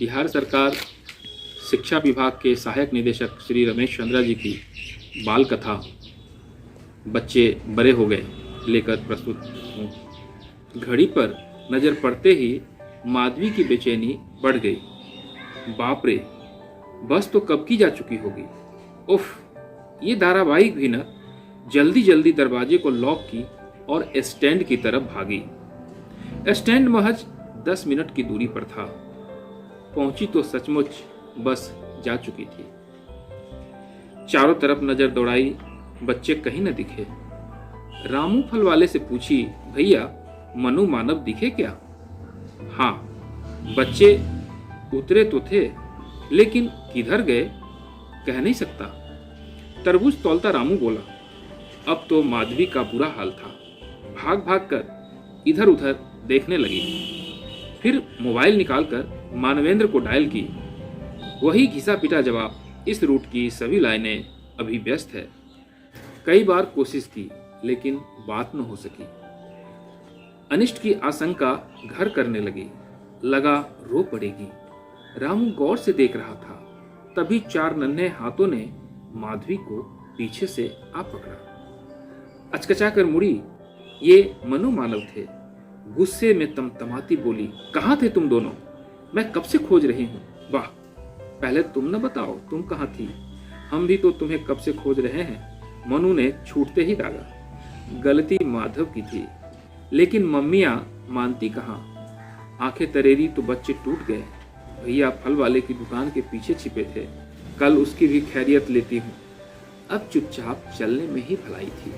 बिहार सरकार शिक्षा विभाग के सहायक निदेशक श्री रमेश चंद्रा जी की बाल कथा बच्चे बड़े हो गए लेकर प्रस्तुत हूँ। घड़ी पर नज़र पड़ते ही माधवी की बेचैनी बढ़ गई। बाप रे, बस तो कब की जा चुकी होगी। उफ, ये धारावाहिक भी न। जल्दी जल्दी दरवाजे को लॉक की और स्टैंड की तरफ भागी। स्टैंड महज 10 मिनट की दूरी पर था। पहुंची तो सचमुच बस जा चुकी थी। चारों तरफ नजर दौड़ाई, बच्चे कहीं न दिखे। रामू फल वाले से पूछी, भैया मनु मानव दिखे क्या? हाँ, बच्चे उतरे तो थे, लेकिन किधर गए कह नहीं सकता। तरबूज तौलता रामू बोला। अब तो माधवी का बुरा हाल था। भाग भाग कर इधर उधर देखने लगी। फिर मोबाइल निकालकर मानवेंद्र को डायल की। वही घिसा पिटा जवाब, इस रूट की सभी लाइनें अभी व्यस्त है। कई बार कोशिश की, लेकिन बात न हो सकी। अनिष्ट की आशंका घर करने लगी। लगा रो पड़ेगी। रामू गौर से देख रहा था। तभी 4 नन्हे हाथों ने माधवी को पीछे से आ पकड़ा। अचकचा कर मुड़ी। ये मनु मानव थे। गुस्से में तमतमाती बोली, कहाँ थे तुम दोनों? मैं कब से खोज रही हूँ। वाह, पहले तुम न बताओ तुम कहाँ थी। हम भी तो तुम्हें कब से खोज रहे हैं। मनु ने छूटते ही दागा। गलती माधव की थी, लेकिन मम्मियाँ मानती कहाँ। आंखें तरेरी तो बच्चे टूट गए। भैया फल वाले की दुकान के पीछे छिपे थे। कल उसकी भी खैरियत लेती हूँ। अब चुपचाप चलने में ही भलाई थी।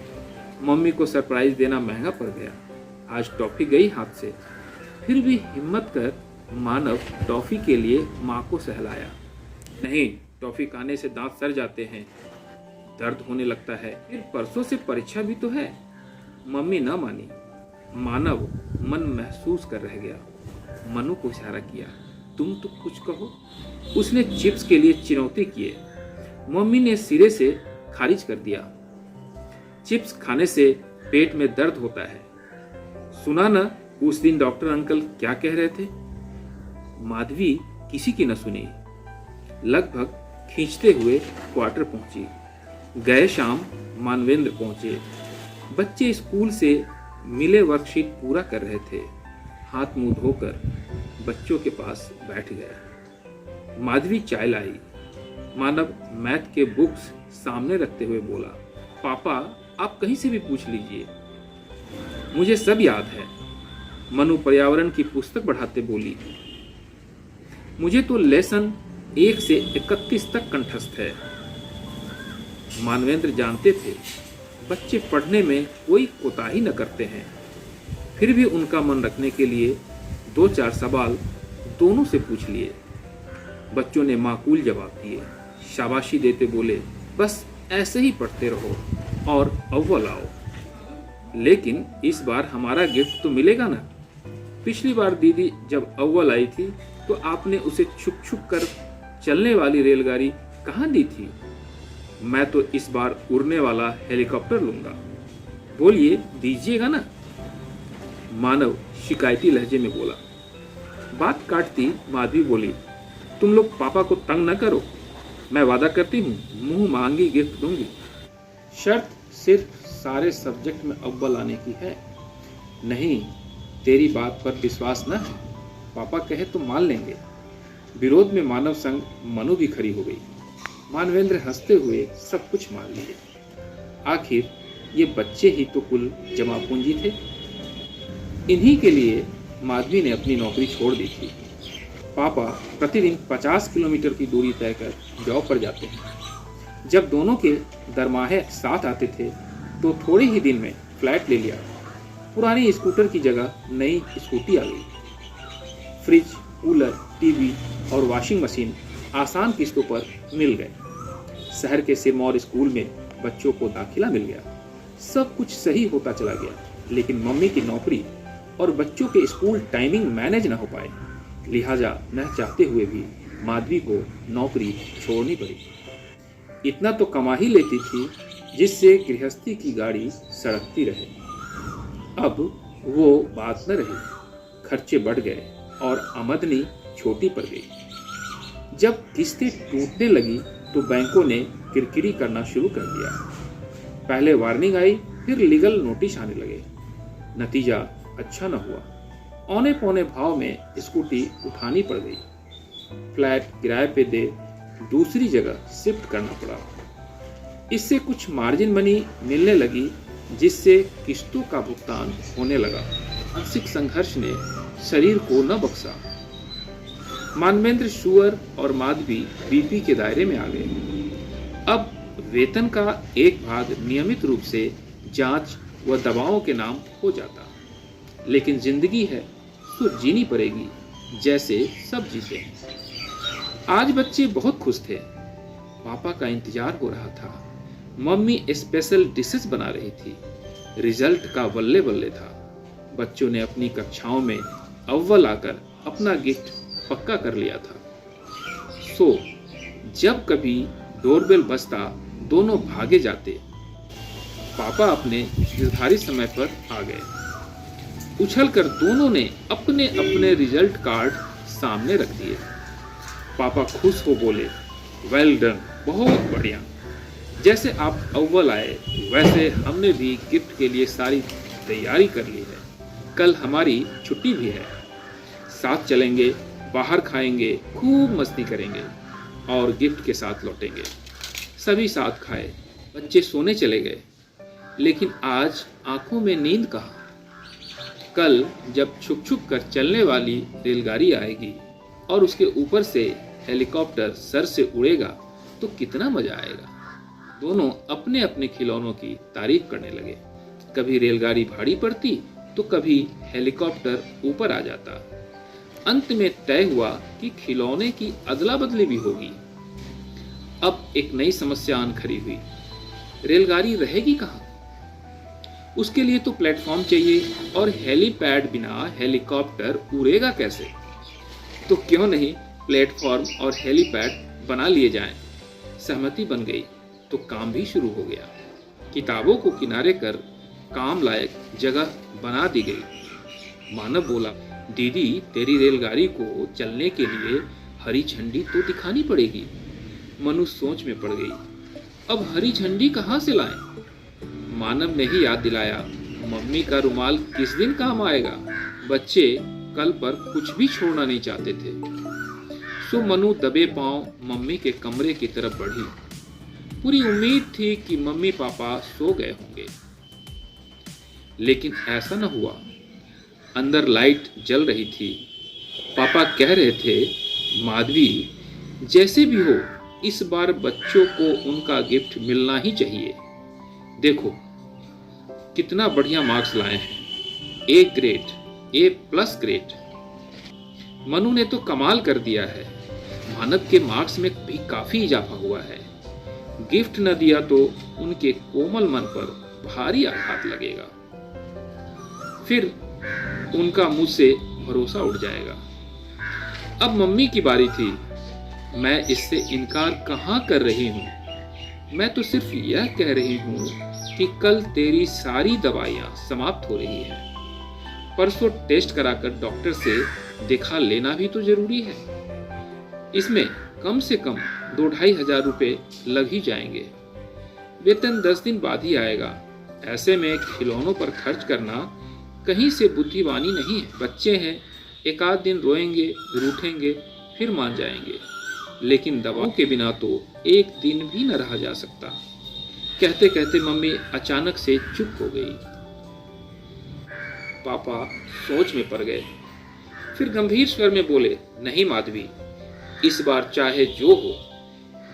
मम्मी को सरप्राइज देना महंगा पड़ गया। आज टॉफी गई हाथ से। फिर भी हिम्मत कर मानव टॉफी के लिए माँ को सहलाया। नहीं, टॉफी खाने से दांत सड़ जाते हैं, दर्द होने लगता है। फिर परसों से परीक्षा भी तो है। मम्मी न मानी। मानव मन महसूस कर रह गया। मनु को इशारा किया, तुम तो कुछ कहो। उसने चिप्स के लिए चिनौती किए। मम्मी ने सिरे से खारिज कर दिया। चिप्स खाने से पेट में दर्द होता है। सुना न उस दिन डॉक्टर अंकल क्या कह रहे थे। माधवी किसी की न सुनी। लगभग खींचते हुए क्वार्टर पहुंची। गए शाम मानवेंद्र पहुंचे। बच्चे स्कूल से मिले वर्कशीट पूरा कर रहे थे। हाथ मुंह धोकर बच्चों के पास बैठ गया। माधवी चाय लाई। मानव मैथ के बुक्स सामने रखते हुए बोला, पापा आप कहीं से भी पूछ लीजिए, मुझे सब याद है। मनु पर्यावरण की पुस्तक बढ़ाते बोली, मुझे तो लेसन 1 से 31 तक कंठस्थ है। मानवेंद्र जानते थे बच्चे पढ़ने में कोई कोताही न करते हैं। फिर भी उनका मन रखने के लिए 2-4 सवाल दोनों से पूछ लिए। बच्चों ने माकूल जवाब दिए। शाबाशी देते बोले, बस ऐसे ही पढ़ते रहो और अव्वल आओ। लेकिन इस बार हमारा गिफ्ट तो मिलेगा ना। पिछली बार दीदी जब अव्वल आई थी तो आपने उसे छुप छुप कर चलने वाली रेलगाड़ी कहाँ दी थी। मैं तो इस बार उड़ने वाला हेलीकॉप्टर लूंगा। बोलिए, दीजिएगा ना। मानव शिकायती लहजे में बोला। बात काटती माधवी बोली, तुम लोग पापा को तंग न करो। मैं वादा करती हूँ मुंह मांगी गिफ्ट दूंगी। शर्त सिर्फ सारे सब्जेक्ट में अव्वल आने की है। नहीं, तेरी बात पर विश्वास न है। पापा कहे तो मान लेंगे। विरोध में मानव संग मनु भी खड़ी हो गई। मानवेंद्र हंसते हुए सब कुछ मान लिए। आखिर ये बच्चे ही तो कुल जमा पूंजी थे। इन्हीं के लिए माधवी ने अपनी नौकरी छोड़ दी थी। पापा प्रतिदिन 50 किलोमीटर की दूरी तय कर जॉब पर जाते हैं। जब दोनों के दरमाहे साथ आते थे तो थोड़े ही दिन में फ्लैट ले लिया। पुरानी स्कूटर की जगह नई स्कूटी आ गई। फ्रिज, कूलर, टीवी और वॉशिंग मशीन आसान किस्तों पर मिल गए। शहर के सिरमौर स्कूल में बच्चों को दाखिला मिल गया। सब कुछ सही होता चला गया, लेकिन मम्मी की नौकरी और बच्चों के स्कूल टाइमिंग मैनेज न हो पाए। लिहाजा न चाहते हुए भी माधवी को नौकरी छोड़नी पड़ी। इतना तो कमा ही लेती थी जिससे गृहस्थी की गाड़ी सड़कती रहे। अब वो बात न रही। खर्चे बढ़ गए और आमदनी छोटी पड़ गई। जब किस्तें टूटने लगी तो बैंकों ने किरकिरी करना शुरू कर दिया। पहले वार्निंग आई, फिर लीगल नोटिस आने लगे। नतीजा अच्छा न हुआ। औने पौने भाव में स्कूटी उठानी पड़ गई। फ्लैट किराए पे दे दूसरी जगह शिफ्ट करना पड़ा। इससे कुछ मार्जिन मनी मिलने लगी, जिससे किस्तों का भुगतान होने लगा। मानसिक संघर्ष ने शरीर को न बख्शा। मानवेंद्र सुअर और माधवी बीपी के दायरे में आ गए। अब वेतन का एक भाग नियमित रूप से जांच व दवाओं के नाम हो जाता। लेकिन जिंदगी है तो जीनी पड़ेगी, जैसे सब जीते हैं। आज बच्चे बहुत खुश थे। पापा का इंतजार हो रहा था। मम्मी स्पेशल डिशेस बना रही थी। रिजल्ट का बल्ले बल्ले था। बच्चों ने अपनी कक्षाओं में अव्वल आकर अपना गिफ्ट पक्का कर लिया था। सो जब कभी डोरबेल बजता दोनों भागे जाते। पापा अपने निर्धारित समय पर आ गए। उछलकर दोनों ने अपने अपने रिजल्ट कार्ड सामने रख दिए। पापा खुश हो बोले, वेल डन, बहुत बढ़िया। जैसे आप अव्वल आए वैसे हमने भी गिफ्ट के लिए सारी तैयारी कर ली है। कल हमारी छुट्टी भी है। साथ चलेंगे, बाहर खाएंगे, खूब मस्ती करेंगे और गिफ्ट के साथ लौटेंगे। सभी साथ खाए। बच्चे सोने चले गए। लेकिन आज आंखों में नींद कहाँ। कल जब छुक छुक कर चलने वाली रेलगाड़ी आएगी और उसके ऊपर से हेलीकॉप्टर सर से उड़ेगा तो कितना मजा आएगा। दोनों अपने अपने खिलौनों की तारीफ करने लगे। कभी रेलगाड़ी भारी पड़ती तो कभी हेलीकॉप्टर ऊपर आ जाता। अंत में तय हुआ कि खिलौने की अदला बदली भी होगी। अब एक नई समस्या आन खड़ी हुई। रेलगाड़ी रहेगी कहाँ? उसके लिए तो प्लेटफॉर्म चाहिए और हेलीपैड बिना हेलीकॉप्टर उड़ेगा कैसे? तो क्यों नहीं प्लेटफॉर्म और हेलीपैड बना लिए जाएं। सहमति बन गई तो काम भी शुरू हो गया। किताबों को किनारे कर काम लायक जगह बना दी गई। मानव बोला, दीदी तेरी रेलगाड़ी को चलने के लिए हरी झंडी तो दिखानी पड़ेगी। मनु सोच में पड़ गई। अब हरी झंडी कहाँ से लाएं? मानव ने ही याद दिलाया, मम्मी का रुमाल किस दिन काम आएगा। बच्चे कल पर कुछ भी छोड़ना नहीं चाहते थे। सो मनु दबे पांव मम्मी के कमरे की तरफ बढ़ी। पूरी उम्मीद थी कि मम्मी पापा सो गए होंगे, लेकिन ऐसा न हुआ। अंदर लाइट जल रही थी। पापा कह रहे थे, माधवी जैसे भी हो इस बार बच्चों को उनका गिफ्ट मिलना ही चाहिए। देखो कितना बढ़िया मार्क्स लाए हैं। A grade, A+ grade. Manu ने तो कमाल कर दिया है। मानव के मार्क्स में भी काफी इजाफा हुआ है। गिफ्ट न दिया तो उनके कोमल मन पर भारी आघात लगेगा। फिर उनका मुझ से भरोसा उठ जाएगा। अब मम्मी की बारी थी। मैं इससे इनकार कहाँ कर रही हूँ। मैं तो सिर्फ यह कह रही हूँ कि कल तेरी सारी दवाइयाँ समाप्त हो रही हैं। परसों टेस्ट कराकर डॉक्टर से दिखा लेना भी तो जरूरी है। इसमें कम से कम 2-2.5 हजार रुपए लग ही जाएंगे। वेतन 10 दिन बाद ही आएगा। ऐसे में खिलौनों पर खर्च करना कहीं से बुद्धिमानी नहीं है। बच्चे हैं, एक आध दिन रोएंगे, रूठेंगे, फिर मान जाएंगे। लेकिन दवाओं के बिना तो एक दिन भी न रहा जा सकता। कहते कहते मम्मी अचानक से चुप हो गई। पापा सोच में पड़ गए। फिर गंभीर स्वर में बोले, नहीं माधवी, इस बार चाहे जो हो,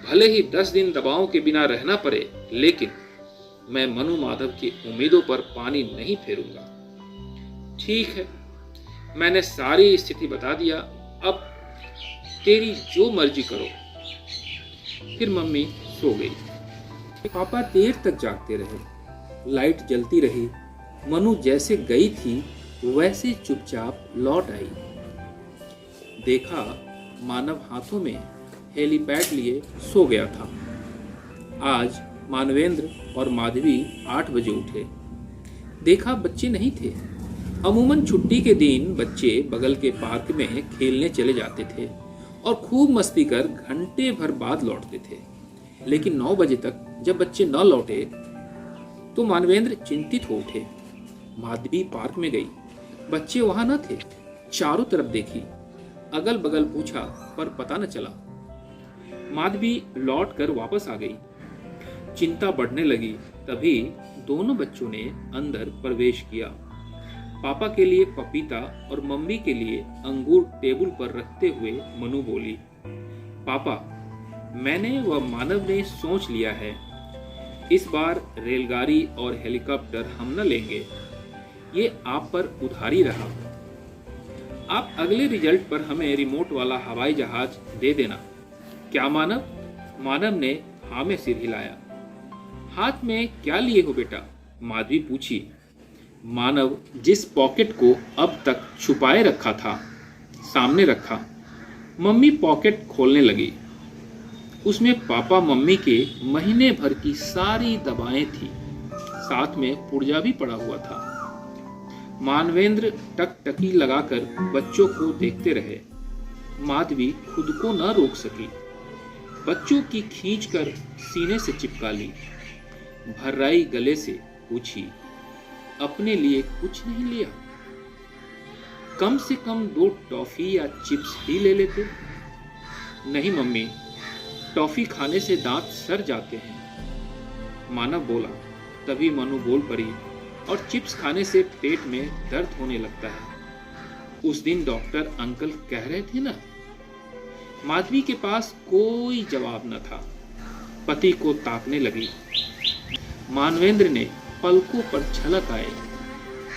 भले ही 10 दिन दवाओं के बिना रहना पड़े, लेकिन मैं मनु माधव की उम्मीदों पर पानी नहीं फेरूंगा। ठीक है, मैंने सारी स्थिति बता दिया। अब तेरी जो मर्जी करो। फिर मम्मी सो गई। पापा देर तक जागते रहे। लाइट जलती रही। मनु जैसे गई थी वैसे चुपचाप लौट आई। देखा मानव हाथों में हेलीपैड लिए सो गया था। आज मानवेंद्र और माधवी 8 बजे उठे। देखा बच्चे नहीं थे। अमूमन छुट्टी के दिन बच्चे बगल के पार्क में खेलने चले जाते थे और खूब मस्ती कर घंटे भर बाद लौटते थे। लेकिन 9 बजे तक जब बच्चे न लौटे तो मानवेंद्र चिंतित हो उठे। माधवी पार्क में गई, बच्चे वहां न थे। चारों तरफ देखी, अगल बगल पूछा, पर पता न चला। माधवी लौट कर वापस आ गई। चिंता बढ़ने लगी। तभी दोनों बच्चों ने अंदर प्रवेश किया। पापा के लिए पपीता और मम्मी के लिए अंगूर टेबल पर रखते हुए मनु बोली, पापा, मैंने व मानव ने सोच लिया है, इस बार रेलगाड़ी और हेलीकॉप्टर हम न लेंगे, ये आप पर उधारी रहा। आप अगले रिजल्ट पर हमें रिमोट वाला हवाई जहाज दे देना। क्या मानव? मानव ने हाँ में सिर हिलाया। हाथ में क्या लिए हो बेटा? माधवी पूछी। मानव जिस पॉकेट को अब तक छुपाए रखा था सामने रखा। मम्मी पॉकेट खोलने लगी। उसमें पापा मम्मी के महीने भर की सारी दवाएं थी, साथ में पुर्जा भी पड़ा हुआ था। मानवेंद्र टकटकी लगाकर बच्चों को देखते रहे। माधवी खुद को न रोक सकी, बच्चों की खींचकर सीने से चिपका ली। भर्राई गले से पूछी, अपने लिए कुछ नहीं लिया? कम से कम 2 टॉफी या चिप्स ही ले लेते। नहीं मम्मी, टॉफी खाने से दांत सड़ जाते हैं, मानव बोला। तभी मनु बोल पड़ी, और चिप्स खाने से पेट में दर्द होने लगता है। उस दिन डॉक्टर अंकल कह रहे थे ना। माधवी के पास कोई जवाब न था। पति को ताकने लगी। मानवेंद्र ने पलकों पर झलक आए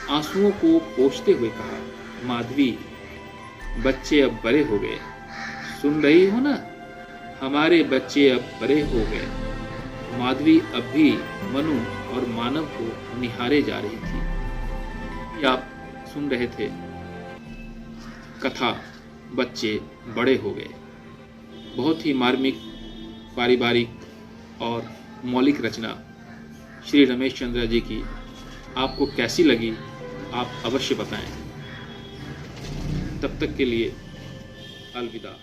आंसुओं को पोंछते हुए कहा, माधवी, बच्चे अब बड़े हो गए। सुन रही हो ना, हमारे बच्चे अब बड़े हो गए। माधवी अब भी मनु और मानव को निहारे जा रही थी। आप सुन रहे थे कथा बच्चे बड़े हो गए। बहुत ही मार्मिक, पारिवारिक और मौलिक रचना श्री रमेश चंद्र जी की आपको कैसी लगी आप अवश्य बताएं। तब तक के लिए अलविदा।